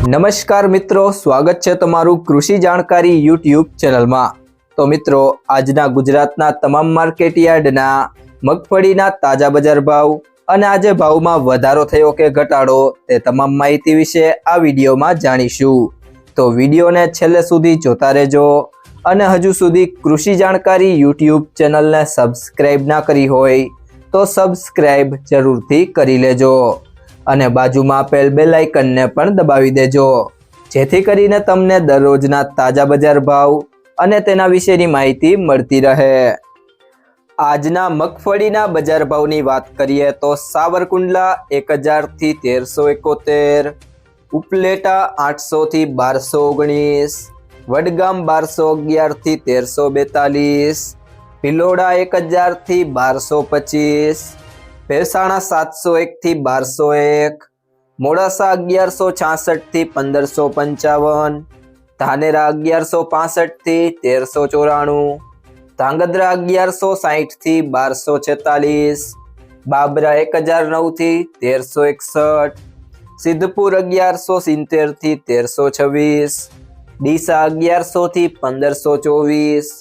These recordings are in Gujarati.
નમસ્કાર મિત્રો, સ્વાગત છે તમારું કૃષિ જાણકારી યુટ્યુબ ચેનલમાં। તો મિત્રો, આજના ગુજરાતના તમામ માર્કેટ યાર્ડના મગફળીના તાજા બજાર ભાવ અને આજે ભાવમાં વધારો થયો કે ઘટાડો તે તમામ માહિતી વિશે આ વિડીયોમાં જાણીશું। તો વિડીયોને છેલ્લે સુધી જોતા રહેજો અને હજુ સુધી કૃષિ જાણકારી યુટ્યુબ ચેનલને સબસ્ક્રાઇબ ના કરી હોય તો સબસ્ક્રાઇબ જરૂરથી કરી લેજો અને બાજુમાં આપેલ બેલ આઇકનને પણ દબાવી દેજો, જેથી કરીને તમને દરરોજના તાજા બજાર ભાવ અને તેના વિશેની માહિતી મળતી રહે। આજના મગફળીના બજાર ભાવની વાત કરીએ તો સાવરકુંડલા 1000 થી 1371, ઉપલેટા 800 થી 1219, વડગામ 1211 થી 1342, ભિલોડા 1000 થી 1225, ભેસાણા 701 થી 1201, મોડાસા 1166 થી 1555, ધાનેરા 1165 થી 1394, ધાંગધ્રા 1160 થી 1246, બાબરા 1009 થી 1361, સિદ્ધપુર 1170 થી 1326, ડીસા 1100 થી 1524,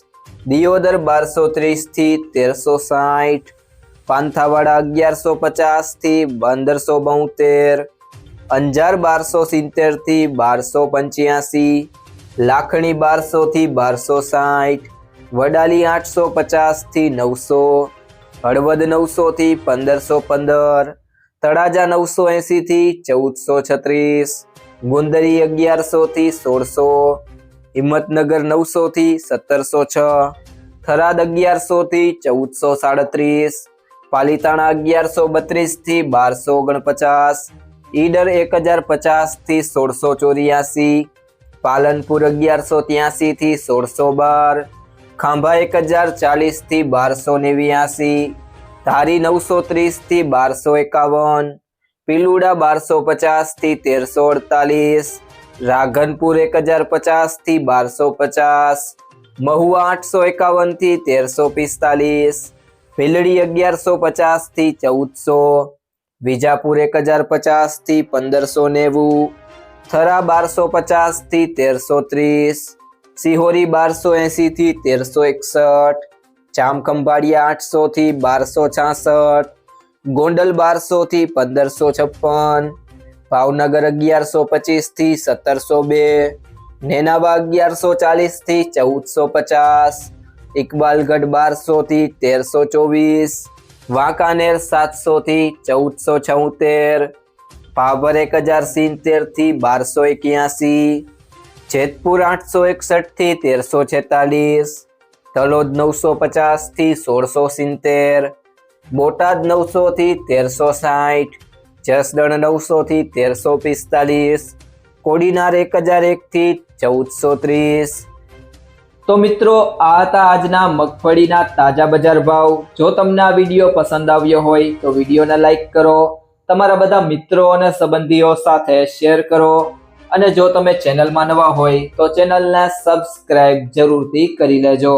દિયોદર 1230 થી 1360, પાંથાવાડા 1150 થી 1572, અંજાર 1270 થી 1285, લાખણી 1200 થી 1260, વડાલી 850 થી 900, હળવદ 900 થી 1515, તળાજા 980 થી 1436, ગુંદરી 1100 થી 1600, હિંમતનગર 900 થી 1706, થરાદ 1100 થી 1437, પાલીતાણા 1132 થી 1249, ઈડર 1050 થી 1684, પાલનપુર 1183 થી 1612, ખાંભા 1040 થી 1289, ધારી 930 થી 1251, પીલુડા 1250 થી 1348, રાધનપુર 1050 થી 1250, મહુવા 851 થી 1345, ભીલડી 1150 થી 1400, વિજાપુર 1050 થી 1590, થરા 1250 થી 1330, સિહોરી 1280 થી 1361, જામખંભાળિયા 800 થી 1266, ગોંડલ 1200 થી 1556, ભાવનગર 1125 થી 1702, નેનાવા 1140 થી 1450, ઇકબાલગઢ 1200 થી 1324, વાંકાનેર 700 થી 1476, ભાભર 1070 થી 1281, જેતપુર 861 થી 1346, તલોદ 950 થી 1670, બોટાદ 900 થી 1360, જસદણ 900 થી 1345, કોડીનાર 1001 થી 1430। તો મિત્રો, આ હતા આજના મગફળીના તાજા બજાર ભાવ। જો તમને આ વિડીયો પસંદ આવ્યો હોય તો વિડીયોને લાઈક કરો, તમારા બધા મિત્રો અને સંબંધીઓ સાથે શેર કરો અને જો તમે ચેનલમાં નવા હોય તો ચેનલને સબસ્ક્રાઇબ જરૂરથી કરી લેજો।